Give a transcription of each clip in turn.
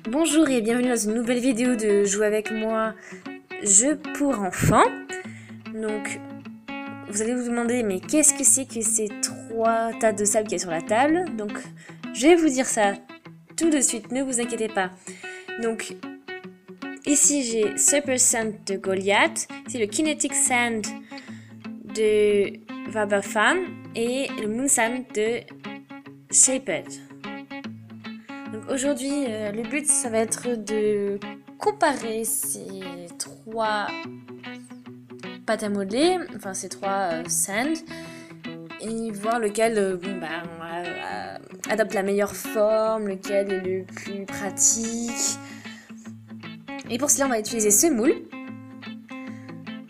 Bonjour et bienvenue dans une nouvelle vidéo de Jouer avec moi, jeu pour enfants. Donc, vous allez vous demander, mais qu'est-ce que c'est que ces 3 tas de sable qu'il y a sur la table? Donc, je vais vous dire ça tout de suite, ne vous inquiétez pas. Donc, ici j'ai Super Sand de Goliath, c'est le Kinetic Sand de Vabafan et le Moon Sand de Shaped. Donc aujourd'hui, le but, ça va être de comparer ces 3 pâtes à modeler, enfin ces 3 sands, et voir lequel adopte la meilleure forme, lequel est le plus pratique. Et pour cela, on va utiliser ce moule,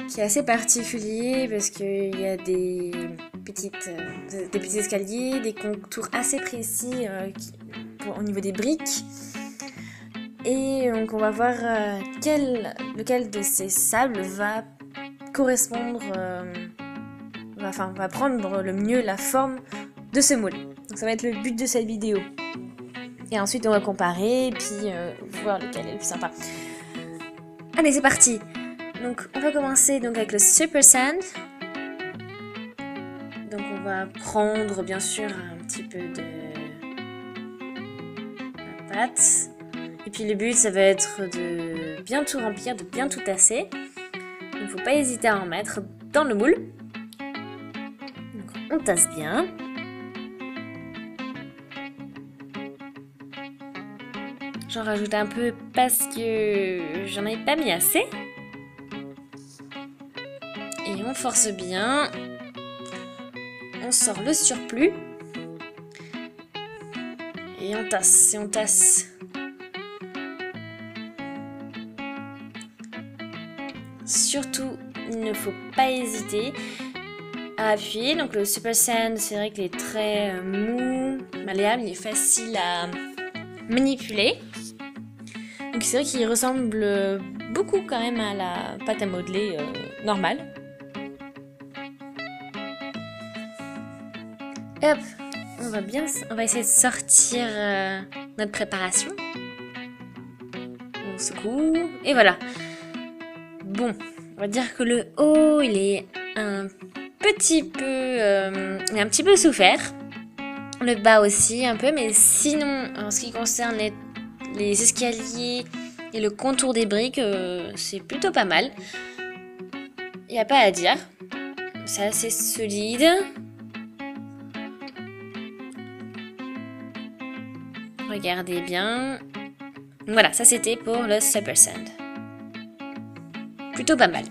qui est assez particulier parce qu'il y a des petits escaliers, des contours assez précis au niveau des briques. Et donc on va voir lequel de ces sables va correspondre, va prendre le mieux la forme de ce moule. Donc ça va être le but de cette vidéo. Et ensuite on va comparer et puis voir lequel est le plus sympa. Allez, c'est parti. Donc on va commencer donc avec le Super Sand. Donc on va prendre bien sûr un petit peu de la pâte. Et puis le but, ça va être de bien tout remplir, de bien tout tasser. Il ne faut pas hésiter à en mettre dans le moule. Donc on tasse bien. J'en rajoute un peu parce que j'en avais pas mis assez. Et on force bien. On sort le surplus. Et on tasse, et on tasse. Surtout, il ne faut pas hésiter à appuyer. Donc le Super Sand, c'est vrai qu'il est très mou, malléable, il est facile à manipuler. Donc c'est vrai qu'il ressemble beaucoup quand même à la pâte à modeler normale. Et hop, on va essayer de sortir notre préparation. On secoue, et voilà. Bon, on va dire que le haut, il est un petit peu souffert. Le bas aussi un peu, mais sinon, en ce qui concerne les escaliers et le contour des briques, c'est plutôt pas mal. Il n'y a pas à dire. C'est assez solide. Regardez bien. Voilà, ça c'était pour le Super Sand. Plutôt pas mal.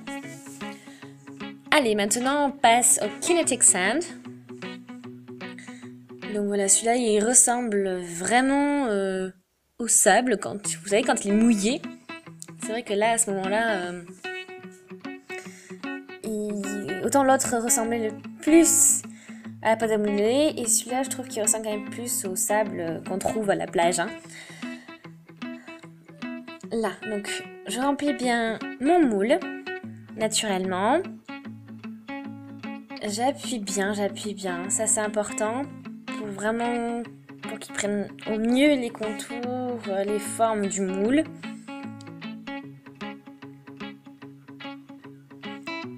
Allez, maintenant on passe au Kinetic Sand. Donc voilà, celui-là il ressemble vraiment au sable, vous savez, quand il est mouillé. C'est vrai que là, à ce moment-là, autant l'autre ressemblait le plus à la pâte à modeler, et celui-là je trouve qu'il ressemble quand même plus au sable qu'on trouve à la plage. Hein. Là, donc je remplis bien mon moule, naturellement. J'appuie bien, ça c'est important pour qu'ils prennent au mieux les contours, les formes du moule.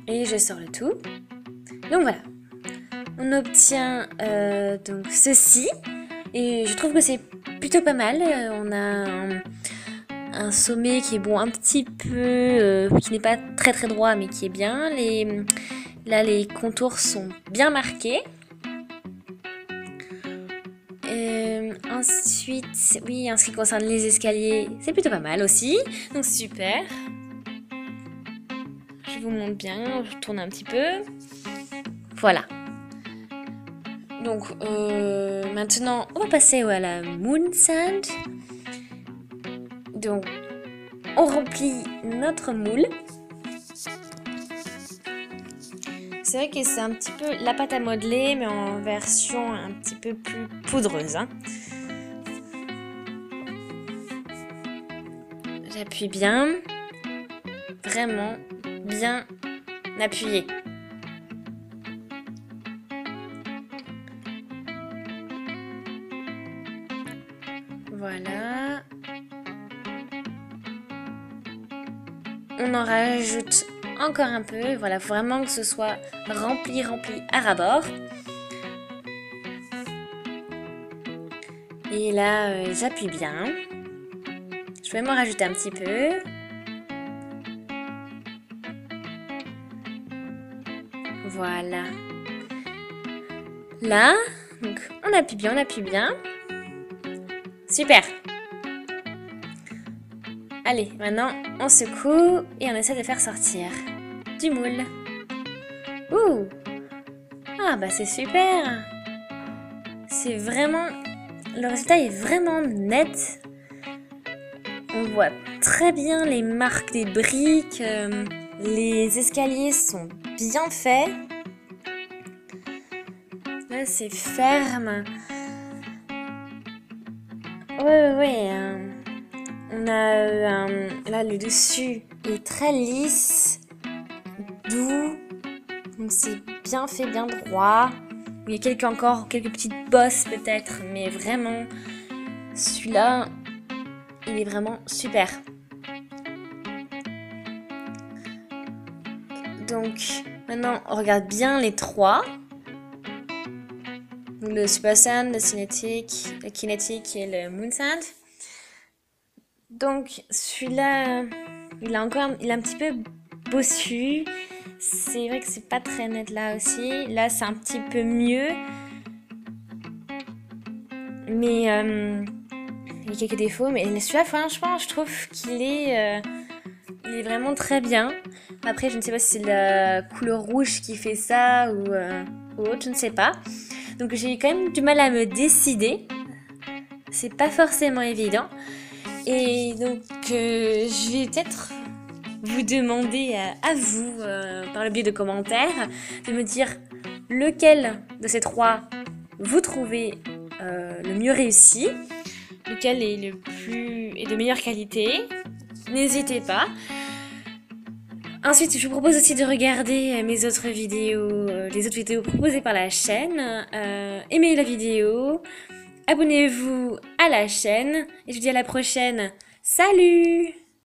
Et je sors le tout. Donc voilà, on obtient donc ceci, et je trouve que c'est plutôt pas mal. On a un sommet qui est bon, un petit peu, qui n'est pas très très droit, mais qui est bien. Là, les contours sont bien marqués. Ensuite, oui, en ce qui concerne les escaliers, c'est plutôt pas mal aussi. Donc super. Je vous montre bien, je tourne un petit peu. Voilà. Donc maintenant, on va passer à la Moon Sand. Donc, on remplit notre moule. C'est vrai que c'est un petit peu la pâte à modeler, mais en version un petit peu plus poudreuse. Hein. J'appuie bien, vraiment bien appuyé. Voilà. on en rajoute encore un peu. Voilà, faut vraiment que ce soit rempli à ras-bord. Et là, j'appuie bien. Je vais m'en rajouter un petit peu. Voilà. Là, donc on appuie bien. Super. Allez, maintenant on secoue et on essaie de faire sortir du moule. Ouh! Ah bah c'est super! C'est vraiment... Le résultat est vraiment net. On voit très bien les marques des briques. Les escaliers sont bien faits. Là c'est ferme. Ouais. On a là le dessus est très lisse, doux, donc c'est bien fait, bien droit. Il y a quelques petites bosses peut-être, mais vraiment celui-là, il est vraiment super. Donc maintenant on regarde bien les trois. Donc, le Super Sand, le Kinetic et le Moon Sand. Donc celui-là, il a un petit peu bossu. C'est vrai que c'est pas très net là aussi. Là c'est un petit peu mieux. Mais il y a quelques défauts. Mais celui-là, franchement, je trouve qu'il est vraiment très bien. Après, je ne sais pas si c'est la couleur rouge qui fait ça ou autre, je ne sais pas. Donc j'ai quand même du mal à me décider. C'est pas forcément évident. Et donc, je vais peut-être vous demander à vous, par le biais de commentaires, de me dire lequel de ces trois vous trouvez le mieux réussi, lequel est de meilleure qualité. N'hésitez pas. Ensuite, je vous propose aussi de regarder mes autres vidéos, les autres vidéos proposées par la chaîne. Aimez la vidéo. Abonnez-vous à la chaîne et je vous dis à la prochaine. Salut!